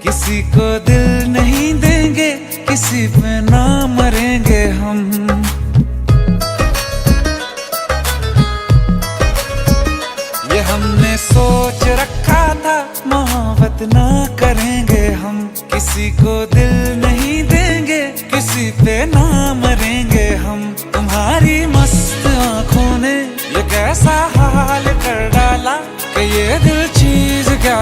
किसी को दिल नहीं देंगे, किसी पे ना मरेंगे हम। ये हमने सोच रखा था, मोहब्बत ना करेंगे हम। किसी को दिल नहीं देंगे, किसी पे ना मरेंगे हम। तुम्हारी मस्त आंखों ने ये कैसा हाल कर डाला कि ये दिल चीज क्या